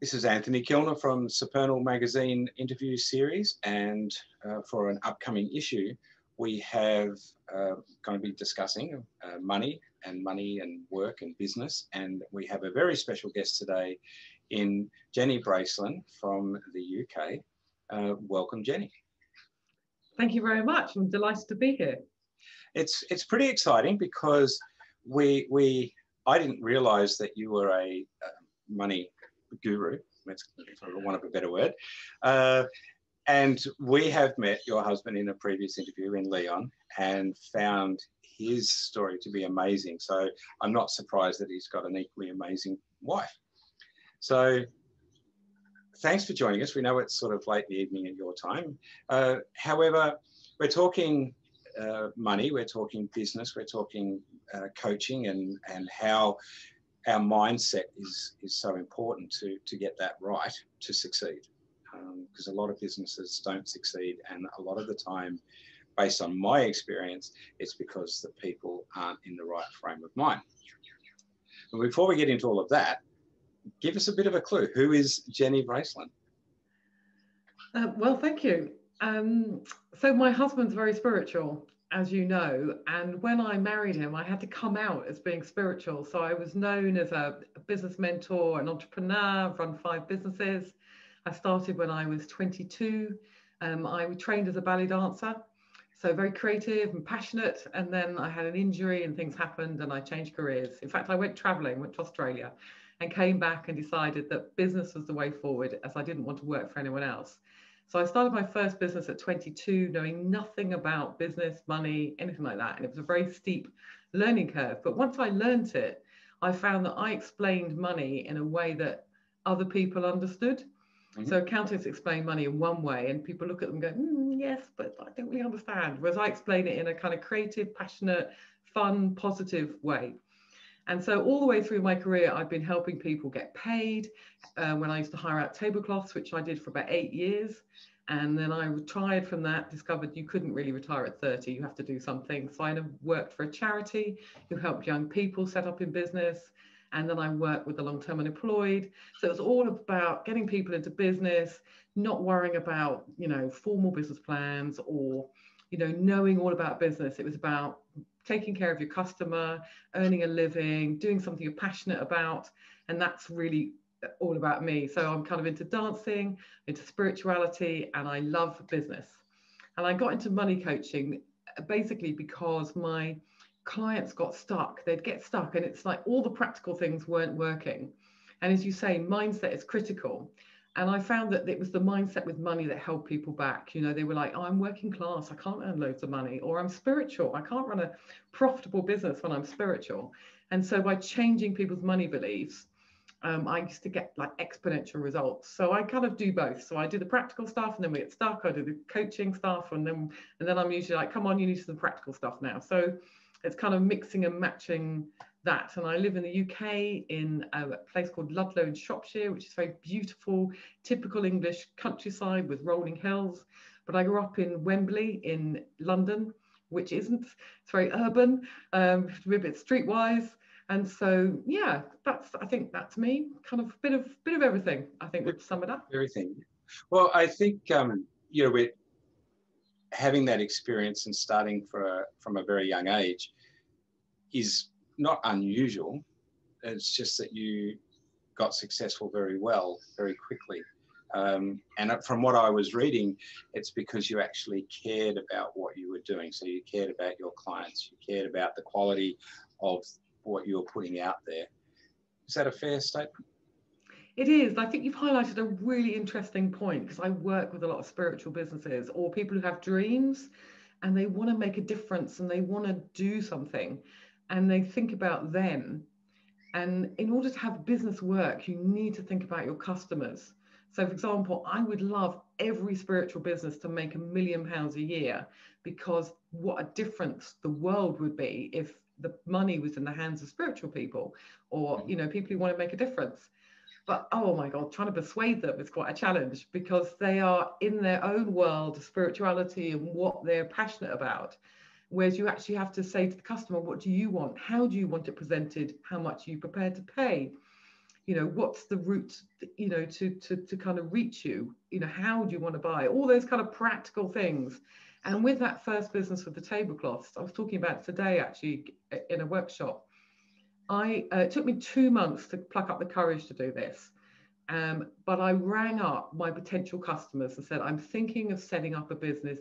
This is Anthony Kilner from Supernal Magazine interview series, and for an upcoming issue, we have going to be discussing money and work and business, and we have a very special guest today in Jenny Bracelin from the UK. Welcome, Jenny. Thank you very much. I'm delighted to be here. It's pretty exciting because I didn't realise that you were a money guru, for want of a better word. And we have met your husband in a previous interview in Leon and found his story to be amazing. So I'm not surprised that he's got an equally amazing wife. So thanks for joining us. We know it's sort of late in the evening at your time. However, we're talking money, we're talking business, we're talking coaching and how our mindset is so important to get that right to succeed, because a lot of businesses don't succeed, and a lot of the time, based on my experience, it's because the people aren't in the right frame of mind. But before we get into all of that, give us a bit of a clue. Who is Jenny Bracelin? Well, thank you. So my husband's very spiritual, as you know, and when I married him, I had to come out as being spiritual. So I was known as a business mentor, an entrepreneur, I've run 5 businesses. I started when I was 22. I trained as a ballet dancer, so very creative and passionate. And then I had an injury and things happened and I changed careers. In fact, I went traveling, went to Australia and came back and decided that business was the way forward, as I didn't want to work for anyone else. So I started my first business at 22, knowing nothing about business, money, anything like that. And it was a very steep learning curve. But once I learned it, I found that I explained money in a way that other people understood. Mm-hmm. So accountants explain money in one way and people look at them and go, yes, but I don't really understand. Whereas I explain it in a kind of creative, passionate, fun, positive way. And so all the way through my career, I've been helping people get paid. When I used to hire out tablecloths, which I did for about 8 years. And then I retired from that, discovered you couldn't really retire at 30, you have to do something. So I worked for a charity who helped young people set up in business. And then I worked with the long-term unemployed. So it was all about getting people into business, not worrying about, formal business plans or, knowing all about business. It was about taking care of your customer, earning a living, doing something you're passionate about. And that's really all about me. So I'm kind of into dancing, into spirituality, and I love business. And I got into money coaching basically because my clients got stuck. They'd get stuck and it's like all the practical things weren't working. And as you say, mindset is critical. And I found that it was the mindset with money that held people back. They were like, oh, I'm working class, I can't earn loads of money, or I'm spiritual, I can't run a profitable business when I'm spiritual. And so by changing people's money beliefs, I used to get like exponential results. So I kind of do both. So I do the practical stuff and then we get stuck. I do the coaching stuff and then I'm usually like, come on, you need some practical stuff now. So it's kind of mixing and matching that. And I live in the UK in a place called Ludlow in Shropshire, which is very beautiful, typical English countryside with rolling hills. But I grew up in Wembley in London, which isn't, it's very urban, a bit streetwise. And so, yeah, I think that's me, kind of bit of everything, I think would sum it up. Everything. Well, I think, we're having that experience and starting from a very young age is not unusual. It's just that you got successful very well, very quickly. And from what I was reading, it's because you actually cared about what you were doing. So you cared about your clients, you cared about the quality of what you're putting out there. Is that a fair statement? It is. I think you've highlighted a really interesting point, because I work with a lot of spiritual businesses or people who have dreams and they want to make a difference and they want to do something and they think about them. And in order to have business work, you need to think about your customers. So for example, I would love every spiritual business to make £1 million a year, because what a difference the world would be if the money was in the hands of spiritual people or, people who want to make a difference. But, oh my God, trying to persuade them is quite a challenge, because they are in their own world of spirituality and what they're passionate about. Whereas you actually have to say to the customer, what do you want? How do you want it presented? How much are you prepared to pay? what's the route, to kind of reach you, how do you want to buy, all those kind of practical things. And with that first business with the tablecloths, I was talking about today actually in a workshop, it took me 2 months to pluck up the courage to do this. But I rang up my potential customers and said, I'm thinking of setting up a business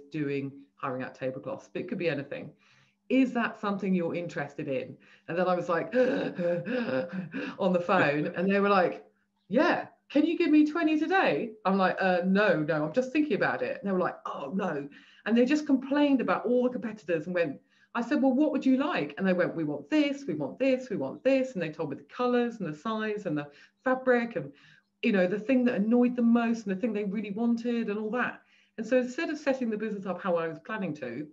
hiring out tablecloths, but it could be anything. Is that something you're interested in? And then I was like on the phone, and they were like, yeah, can you give me 20 today? I'm like, no, I'm just thinking about it. And they were like, oh no. And they just complained about all the competitors and I said, well, what would you like? And they went, we want this, we want this, we want this. And they told me the colors and the size and the fabric and, the thing that annoyed them most and the thing they really wanted and all that. And so instead of setting the business up how I was planning to,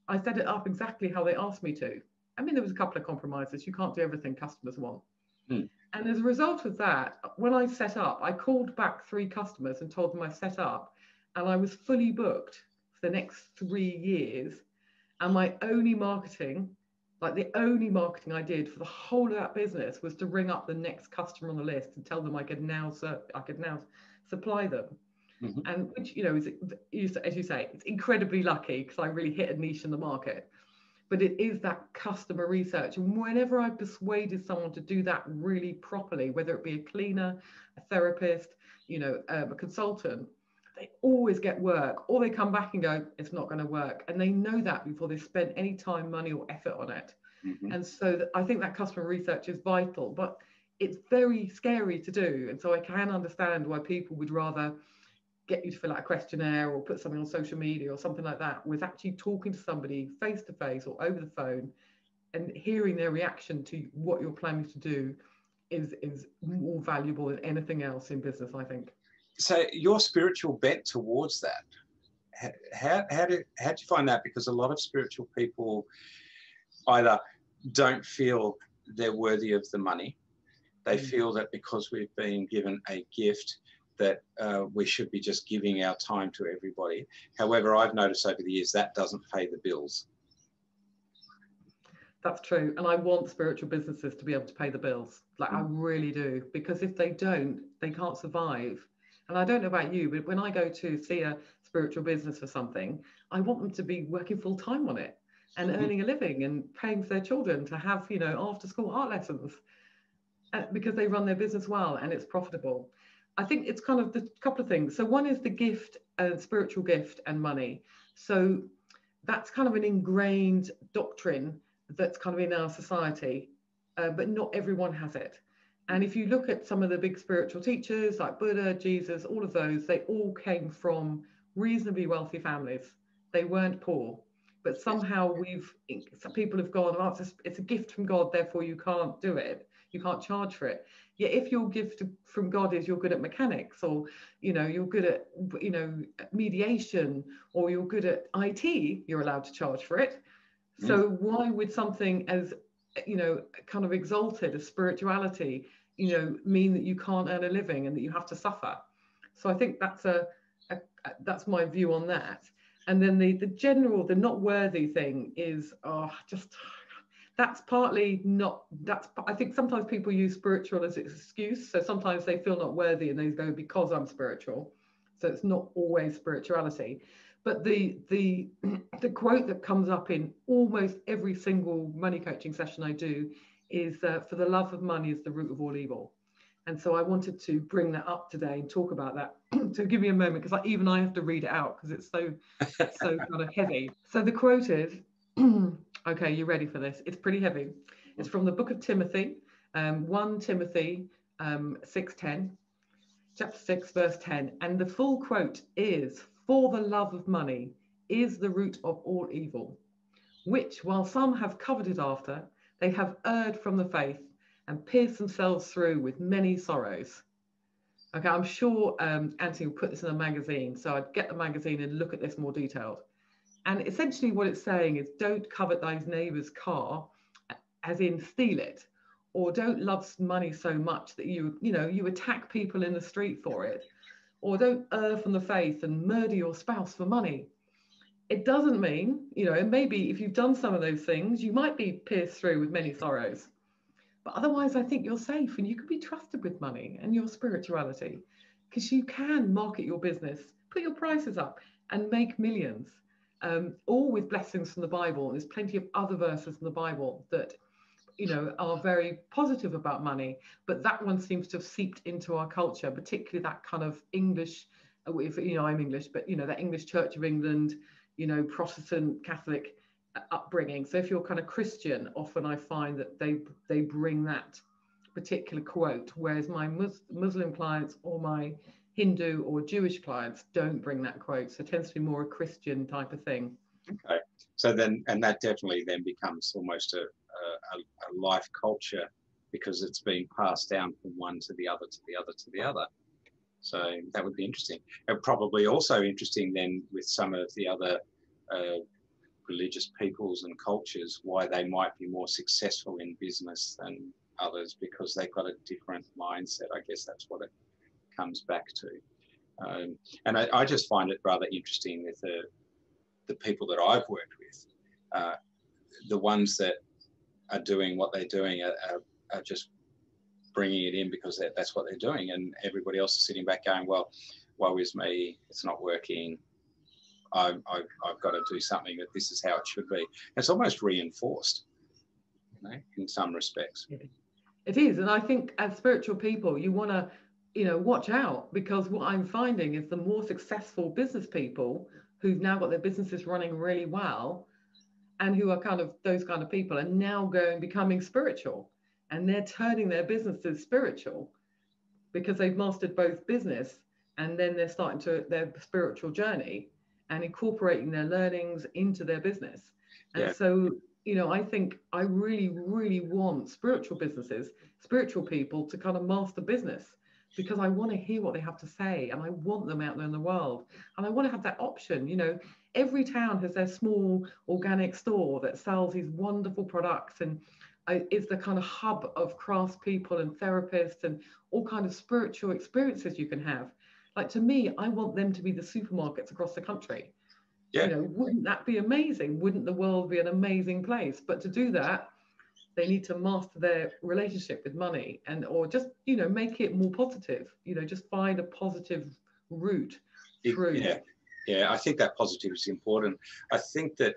I set it up exactly how they asked me to. I mean, there was a couple of compromises. You can't do everything customers want. And as a result of that, when I set up, I called back 3 customers and told them I set up, and I was fully booked for the next 3 years. And my only marketing, the only marketing I did for the whole of that business was to ring up the next customer on the list and tell them I could now supply them. And which, is, as you say, it's incredibly lucky because I really hit a niche in the market. But it is that customer research. And whenever I've persuaded someone to do that really properly, whether it be a cleaner, a therapist, a consultant, they always get work, or they come back and go, it's not going to work. And they know that before they spend any time, money or effort on it. And so I think that customer research is vital, but it's very scary to do. And so I can understand why people would rather get you to fill out a questionnaire or put something on social media or something like that, with actually talking to somebody face to face or over the phone and hearing their reaction to what you're planning to do is more valuable than anything else in business, I think. So your spiritual bent towards that, how do you find that? Because a lot of spiritual people either don't feel they're worthy of the money, they feel that because we've been given a gift that we should be just giving our time to everybody. However, I've noticed over the years that doesn't pay the bills. That's true. And I want spiritual businesses to be able to pay the bills. I really do. Because if they don't, they can't survive. And I don't know about you, but when I go to see a spiritual business for something, I want them to be working full time on it and earning a living and paying for their children to have, after school art lessons, because they run their business well and it's profitable. I think it's kind of the couple of things. So one is the gift, spiritual gift and money. So that's kind of an ingrained doctrine that's kind of in our society, but not everyone has it. And if you look at some of the big spiritual teachers like Buddha, Jesus, all of those, they all came from reasonably wealthy families. They weren't poor, but somehow some people have gone, oh, it's a gift from God, therefore you can't do it. You can't charge for it. Yet if your gift from God is you're good at mechanics, or you're good at mediation, or you're good at IT, you're allowed to charge for it. So why would something as kind of exalted as spirituality mean that you can't earn a living and that you have to suffer? So I think that's my view on that. And then the general, the not worthy thing is that's partly not, I think sometimes people use spiritual as an excuse. So sometimes they feel not worthy and they go, because I'm spiritual. So it's not always spirituality. But the quote that comes up in almost every single money coaching session I do is, for the love of money is the root of all evil. And so I wanted to bring that up today and talk about that. So give me a moment, because even I have to read it out because it's so kind of heavy. So the quote is, okay, you ready for this? It's pretty heavy. It's from the book of Timothy, 1 Timothy 6:10, chapter 6, verse 10. And the full quote is, for the love of money is the root of all evil, which while some have coveted after, they have erred from the faith and pierced themselves through with many sorrows. Okay, I'm sure Anthony will put this in a magazine, so I'd get the magazine and look at this more detailed. And essentially what it's saying is, don't covet thy neighbour's car, as in steal it, or don't love money so much that you attack people in the street for it, or don't err from the faith and murder your spouse for money. It doesn't mean, maybe if you've done some of those things, you might be pierced through with many sorrows. But otherwise, I think you're safe and you can be trusted with money and your spirituality, because you can market your business, put your prices up and make millions, all with blessings from the Bible. There's plenty of other verses in the Bible that, are very positive about money, but that one seems to have seeped into our culture, particularly that kind of English, I'm English, but, that English Church of England, Protestant Catholic upbringing. So if you're kind of Christian, often I find that they bring that particular quote, whereas my Muslim clients or my Hindu or Jewish clients don't bring that quote. So it tends to be more a Christian type of thing. Okay. So then, and that definitely then becomes almost a life culture, because it's being passed down from one to the other, to the other, to the other. So that would be interesting. And probably also interesting then with some of the other religious peoples and cultures, why they might be more successful in business than others, because they've got a different mindset. I guess that's what it comes back to. And I just find it rather interesting with the people that I've worked with. The ones that are doing what they're doing are just bringing it in because that's what they're doing, and everybody else is sitting back going, well, woe is me, it's not working, I've got to do something, that this is how it should be. It's almost reinforced, in some respects. It is. And I think as spiritual people, you want to, watch out, because what I'm finding is the more successful business people who've now got their businesses running really well, and who are kind of those kind of people, are now becoming spiritual, and they're turning their businesses spiritual because they've mastered both business, and then they're starting their spiritual journey and incorporating their learnings into their business. And so, I think I really, really want spiritual businesses, spiritual people to kind of master business, because I want to hear what they have to say, and I want them out there in the world, and I want to have that option. Every town has their small organic store that sells these wonderful products, and is the kind of hub of craftspeople and therapists and all kind of spiritual experiences you can have. Like, to me, I want them to be the supermarkets across the country. Yeah. Wouldn't that be amazing? Wouldn't the world be an amazing place? But to do that, they need to master their relationship with money, or just, make it more positive, just find a positive route through. Yeah, I think that positive is important. I think that,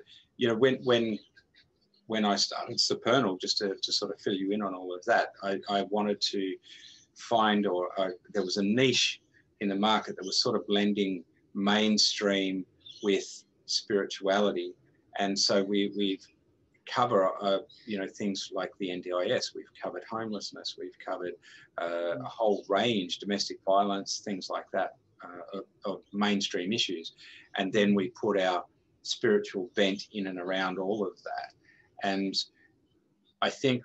when I started Supernal, just to sort of fill you in on all of that, I wanted to find, there was a niche in the market that was sort of blending mainstream with spirituality. And so we've cover, things like the NDIS, we've covered homelessness, we've covered a whole range, domestic violence, things like that, of mainstream issues. And then we put our spiritual bent in and around all of that. And I think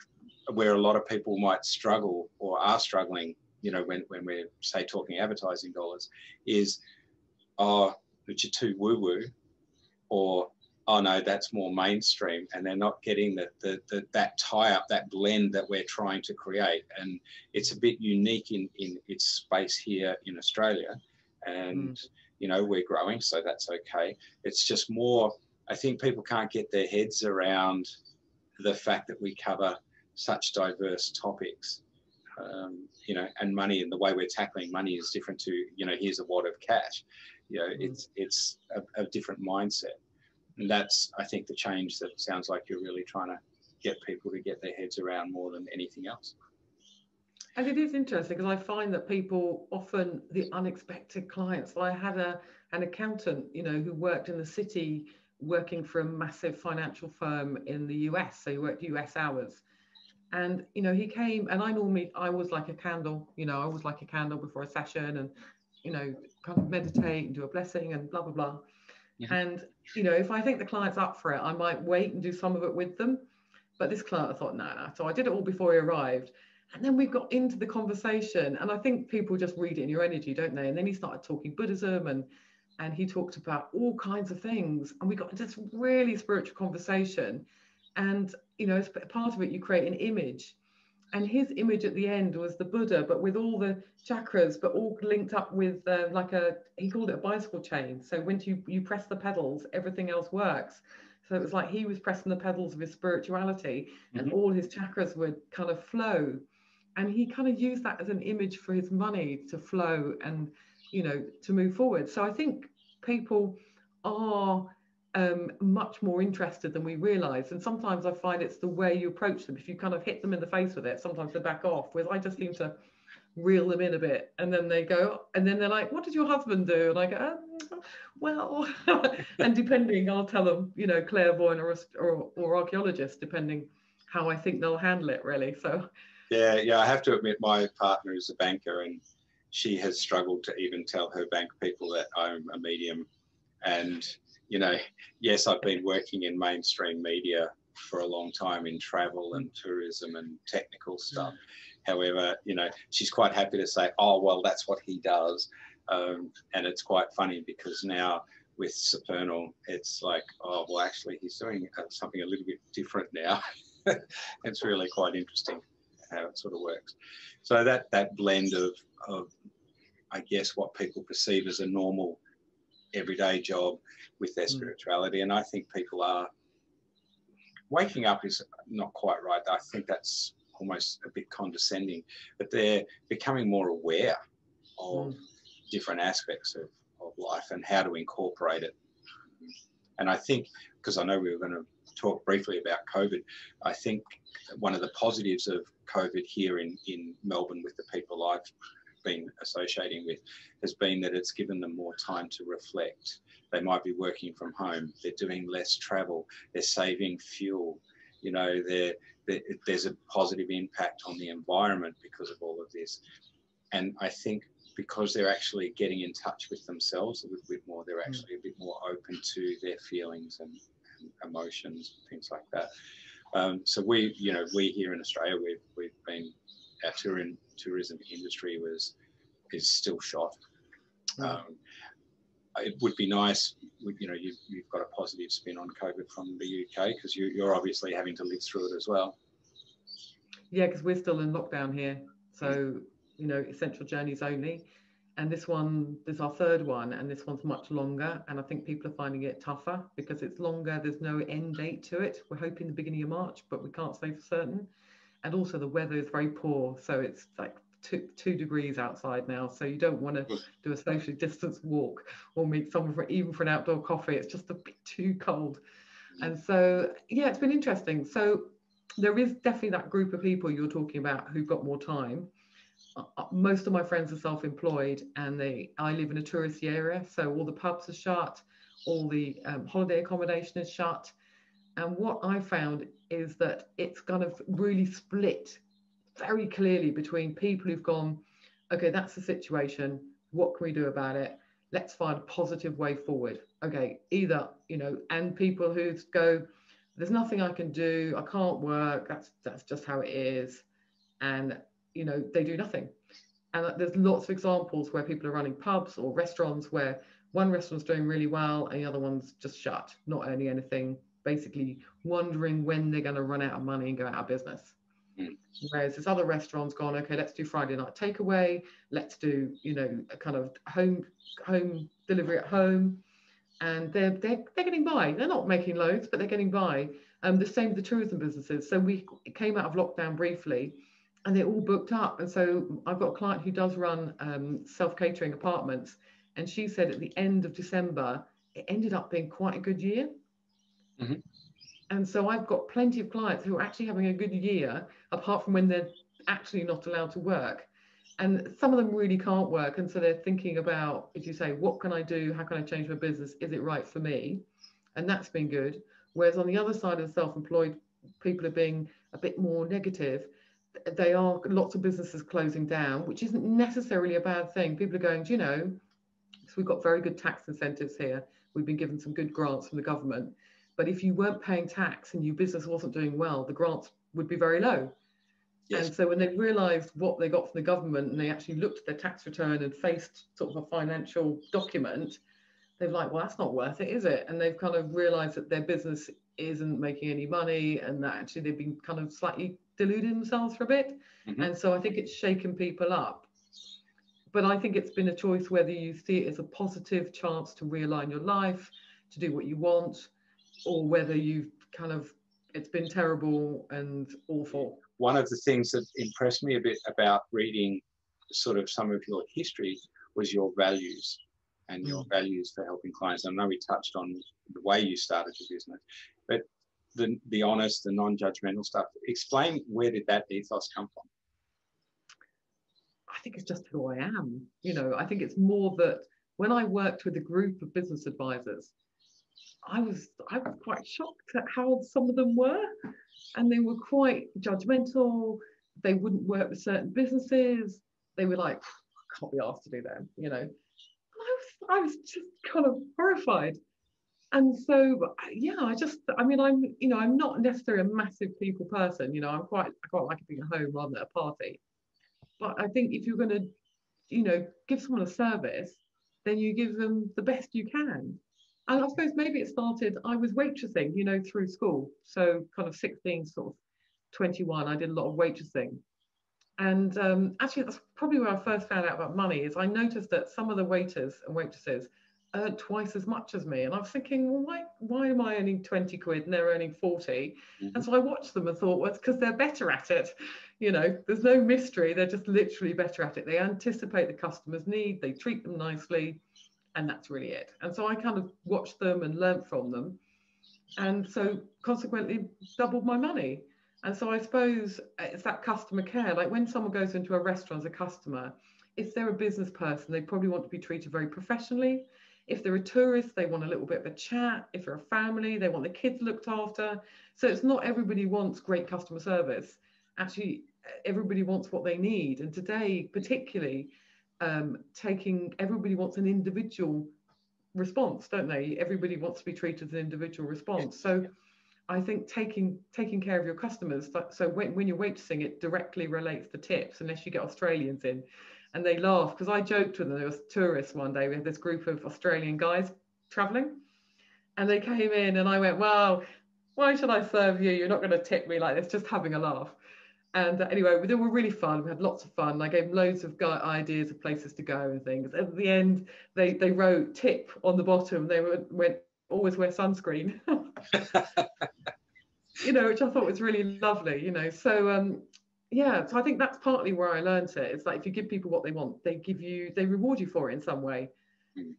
where a lot of people might struggle, or are struggling, when we're, say, talking advertising dollars, is, oh, but you're too woo-woo, or, oh no, that's more mainstream, and they're not getting that tie-up, that blend that we're trying to create. And it's a bit unique in its space here in Australia, and we're growing, so that's okay. It's just more, I think people can't get their heads around the fact that we cover such diverse topics, and money, and the way we're tackling money is different to, here's a wad of cash. It's a different mindset. And that's, I think, the change that sounds like you're really trying to get people to get their heads around more than anything else. And it is interesting, because I find that people often, the unexpected clients. I had an accountant, who worked in the city, working for a massive financial firm in the US. So he worked US hours. And, he came, and I was like a candle, I was like a candle before a session, and, kind of meditate and do a blessing and blah, blah, blah. Yeah. And, if I think the client's up for it, I might wait and do some of it with them. But this client, I thought, no. So I did it all before he arrived. And then we got into the conversation, and I think people just read it in your energy, don't they? And then he started talking Buddhism, and he talked about all kinds of things. And we got into this really spiritual conversation. And, as part of it, you create an image. And his image at the end was the Buddha, but with all the chakras, but all linked up with he called it a bicycle chain. So when you press the pedals, everything else works. So it was like he was pressing the pedals of his spirituality, and Mm-hmm. all his chakras would kind of flow. And he kind of used that as an image for his money to flow and, you know, to move forward. So I think people are much more interested than we realize. And sometimes I find it's the way you approach them. If you kind of hit them in the face with it, sometimes they back off. Whereas I just seem to reel them in a bit, and then they go, and then they're like, what did your husband do? And I go, well, and depending, I'll tell them, you know, clairvoyant or archaeologist, depending how I think they'll handle it, really. So Yeah, I have to admit, my partner is a banker, and she has struggled to even tell her bank people that I'm a medium. And, you know, yes, I've been working in mainstream media for a long time in travel and tourism and technical stuff. However, you know, she's quite happy to say, oh, well, that's what he does. And it's quite funny because now with Supernal, it's like, oh, well, actually, he's doing something a little bit different now. It's really quite interesting how it sort of works. So that blend of, I guess, what people perceive as a normal everyday job with their spirituality. And I think people are waking up is not quite right. I think that's almost a bit condescending, but they're becoming more aware of different aspects of life and how to incorporate it. And I think, because I know we were going to talk briefly about COVID, I think one of the positives of COVID here in Melbourne with the people I've been associating with has been that it's given them more time to reflect. They might be working from home, they're doing less travel, they're saving fuel, you know, there's a positive impact on the environment because of all of this. And I think because they're actually getting in touch with themselves a little bit more, they're actually a bit more open to their feelings and emotions, things like that. So we here in Australia, we've been, our tourism industry is still shot. It would be nice, you know, you've got a positive spin on COVID from the UK because you're obviously having to live through it as well. Yeah, because we're still in lockdown here. So, you know, essential journeys only. And this is our third one, and this one's much longer. And I think people are finding it tougher because it's longer. There's no end date to it. We're hoping the beginning of March, but we can't say for certain. And also the weather is very poor. So it's like 2 degrees outside now. So you don't want to do a socially distanced walk or meet someone even for an outdoor coffee. It's just a bit too cold. And so, yeah, it's been interesting. So there is definitely that group of people you're talking about who've got more time. Most of my friends are self-employed, and I live in a touristy area, so all the pubs are shut, all the holiday accommodation is shut. And what I found is that it's kind of really split very clearly between people who've gone, okay, that's the situation, what can we do about it? Let's find a positive way forward. Okay, either, you know, and people who go, there's nothing I can do, I can't work, that's just how it is. And, you know, they do nothing. And there's lots of examples where people are running pubs or restaurants where one restaurant's doing really well and the other one's just shut, not earning anything, basically wondering when they're going to run out of money and go out of business. Whereas this other restaurant's gone, okay, let's do Friday night takeaway, let's do, you know, a kind of home delivery at home, and they're getting by. They're not making loads, but they're getting by. The same with the tourism businesses. So we came out of lockdown briefly, and they're all booked up. And so I've got a client who does run self-catering apartments, and she said at the end of December it ended up being quite a good year. And so I've got plenty of clients who are actually having a good year, apart from when they're actually not allowed to work. And some of them really can't work. And so they're thinking about, as you say, what can I do? How can I change my business? Is it right for me? And that's been good. Whereas on the other side of self-employed, people are being a bit more negative. They are lots of businesses closing down, which isn't necessarily a bad thing. People are going, do you know, so we've got very good tax incentives here. We've been given some good grants from the government. But if you weren't paying tax and your business wasn't doing well, the grants would be very low. Yes. And so when they realised what they got from the government and they actually looked at their tax return and faced sort of a financial document, they're like, well, that's not worth it, is it? And they've kind of realised that their business isn't making any money and that actually they've been kind of slightly deluding themselves for a bit. And so I think it's shaken people up. But I think it's been a choice whether you see it as a positive chance to realign your life, to do what you want, or whether you've kind of, it's been terrible and awful. One of the things that impressed me a bit about reading sort of some of your history was your values and your values for helping clients. I know we touched on the way you started your business, but the honest, the non-judgmental stuff. Explain, where did that ethos come from? I think it's just who I am. You know, I think it's more that when I worked with a group of business advisors, I was quite shocked at how some of them were, and they were quite judgmental. They wouldn't work with certain businesses. They were like, I can't be asked to do that, you know. I was just kind of horrified. And so, yeah, I mean, I'm not necessarily a massive people person. You know, I quite like being at home rather than at a party. But I think if you're going to, you know, give someone a service, then you give them the best you can. And I suppose maybe it started, I was waitressing, you know, through school. So kind of 16, sort of 21, I did a lot of waitressing. And actually, that's probably where I first found out about money, is I noticed that some of the waiters and waitresses earned twice as much as me. And I was thinking, well, why am I earning 20 quid and they're earning 40? And so I watched them and thought, well, it's because they're better at it. You know, there's no mystery. They're just literally better at it. They anticipate the customer's need. They treat them nicely. And that's really it. And so I kind of watched them and learned from them. And so consequently doubled my money. And so I suppose it's that customer care. Like when someone goes into a restaurant as a customer, if they're a business person, they probably want to be treated very professionally. If they're a tourist, they want a little bit of a chat. If they're a family, they want the kids looked after. So it's not everybody wants great customer service. Actually, everybody wants what they need. And today, particularly, everybody wants an individual response, don't they? Everybody wants to be treated as an individual response. So I think taking care of your customers, so when you're waitressing, it directly relates to tips, unless you get Australians in. And they laugh because I joked with them. There was tourists one day. We had this group of Australian guys traveling, and they came in, and I went, "Well, why should I serve you? You're not going to tip me like this." Just having a laugh. And anyway, they were really fun. We had lots of fun. I gave them loads of ideas of places to go and things. At the end, they wrote tip on the bottom. They went, always wear sunscreen. You know, which I thought was really lovely. You know, so yeah, so I think that's partly where I learned it. It's like if you give people what they want, they reward you for it in some way.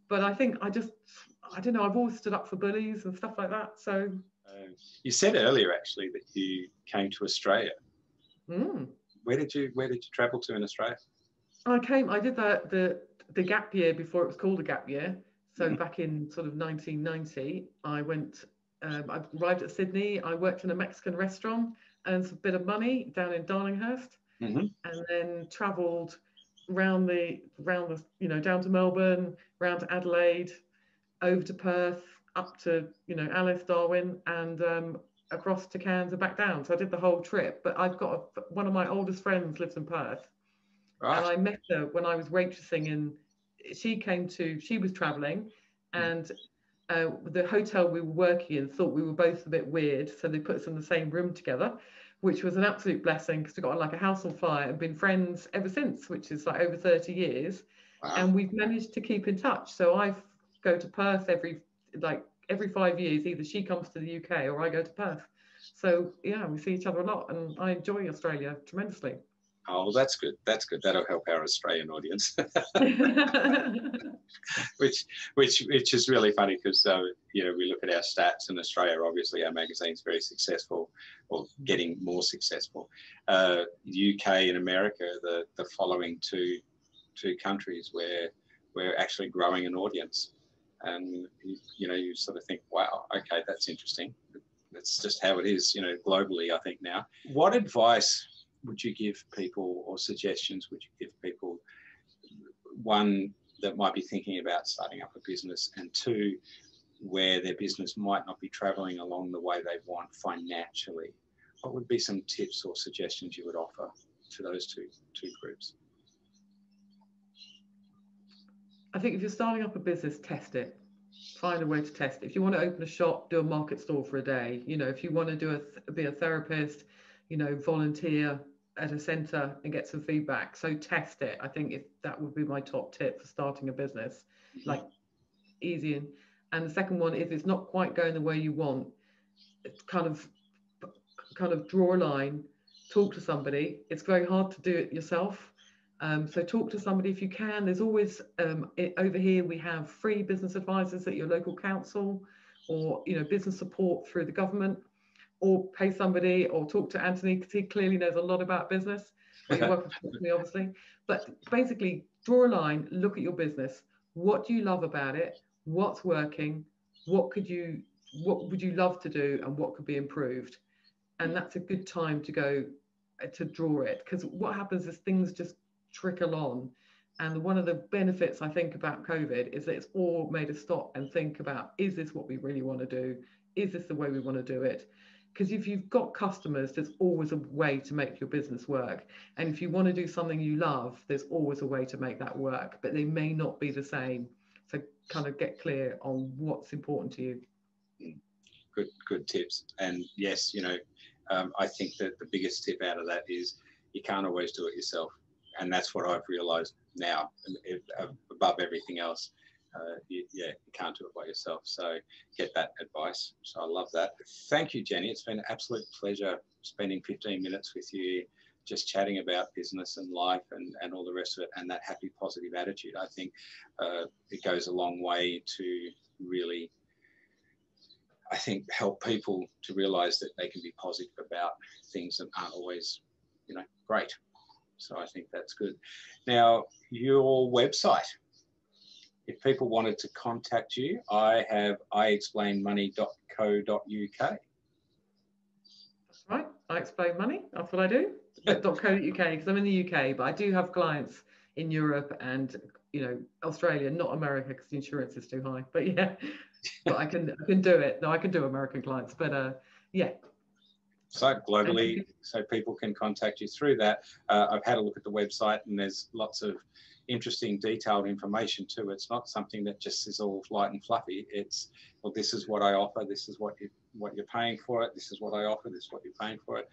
But I think I don't know, I've always stood up for bullies and stuff like that. So you said earlier actually that you came to Australia. Where did you travel to in Australia? I did the gap year before it was called a gap year. So back in sort of 1990, I arrived at Sydney. I worked in a Mexican restaurant, earned a bit of money down in Darlinghurst, and then travelled round the you know, down to Melbourne, round to Adelaide, over to Perth, up to, you know, Alice, Darwin, and across to Cairns and back down. So I did the whole trip. But I've got one of my oldest friends lives in Perth, and I met her when I was waitressing, and she was travelling, and the hotel we were working in thought we were both a bit weird, so they put us in the same room together, which was an absolute blessing because we got like a house on fire and been friends ever since, which is like over 30 years. And we've managed to keep in touch. So I go to Perth every 5 years. Either she comes to the UK or I go to Perth. So yeah, we see each other a lot, and I enjoy Australia tremendously. Oh, that's good. That's good. That'll help our Australian audience. which is really funny because you know, we look at our stats in Australia. Obviously, our magazine's very successful, or getting more successful. UK and America, the following two countries where we're actually growing an audience, and you know, you sort of think, wow, okay, that's interesting. That's just how it is, you know, globally. I think now. What advice would you give people, or suggestions would you give people? One, that might be thinking about starting up a business, and two, where their business might not be traveling along the way they want financially. What would be some tips or suggestions you would offer to those two groups? I think if you're starting up a business, test it. Find a way to test it. If you want to open a shop, do a market stall for a day. You know, if you want to be a therapist, you know, volunteer at a centre and get some feedback. So test it. I think that would be my top tip for starting a business, like easy. And the second one is it's not quite going the way you want. It's kind of draw a line, talk to somebody. It's very hard to do it yourself. So talk to somebody if you can. There's always over here we have free business advisors at your local council, or business support through the government, or pay somebody, or talk to Anthony because he clearly knows a lot about business. Well, you're welcome to talk to me, obviously. But basically, draw a line, look at your business. What do you love about it? What's working? What would you love to do, and what could be improved? And that's a good time to go to draw it, because what happens is things just trickle on. And one of the benefits I think about COVID is that it's all made us stop and think about, is this what we really want to do? Is this the way we want to do it? Because if you've got customers, there's always a way to make your business work. And if you want to do something you love, there's always a way to make that work, but they may not be the same. So kind of get clear on what's important to you. Good tips. And yes, I think that the biggest tip out of that is you can't always do it yourself. And that's what I've realized now, above everything else. You can't do it by yourself. So get that advice. So I love that. Thank you, Jenny. It's been an absolute pleasure spending 15 minutes with you, just chatting about business and life and all the rest of it, and that happy, positive attitude. I think it goes a long way to really, I think, help people to realize that they can be positive about things that aren't always, great. So I think that's good. Now, your website, if people wanted to contact you, I have iexplainmoney.co.uk. That's right. I explain money. That's what I do. .co.uk, because I'm in the UK, but I do have clients in Europe and Australia, not America, because the insurance is too high. But yeah, but I can do it. No, I can do American clients, but yeah. So globally, so people can contact you through that. I've had a look at the website, and there's lots of interesting, detailed information too. It's not something that just is all light and fluffy. It's, well, this is what I offer. This is what you're paying for it. This is what I offer. This is what you're paying for it.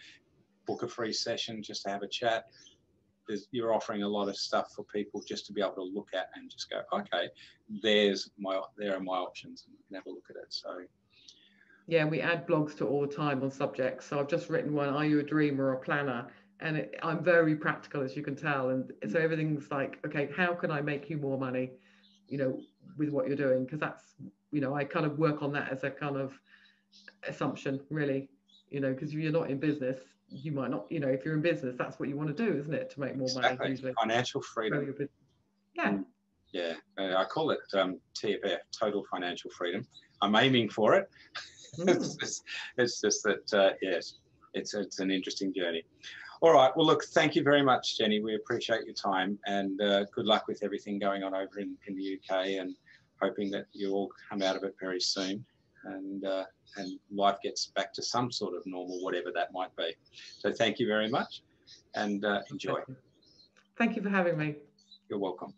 Book a free session just to have a chat. You're offering a lot of stuff for people just to be able to look at and just go, okay, there are my options, and you can have a look at it. So. Yeah, we add blogs to all the time on subjects. So I've just written one, are you a dreamer or a planner? And I'm very practical, as you can tell. And so everything's like, okay, how can I make you more money, with what you're doing? Because that's, I kind of work on that as a kind of assumption, really, because if you're not in business, you might not, if you're in business, that's what you want to do, isn't it? To make more money, usually. Financial freedom. Yeah. Yeah, I call it TFF, total financial freedom. I'm aiming for it. It's just that, yes, it's an interesting journey. All right. Well, look, thank you very much, Jenny. We appreciate your time, and good luck with everything going on over in the UK, and hoping that you all come out of it very soon, and life gets back to some sort of normal, whatever that might be. So thank you very much, and enjoy. Thank you for having me. You're welcome.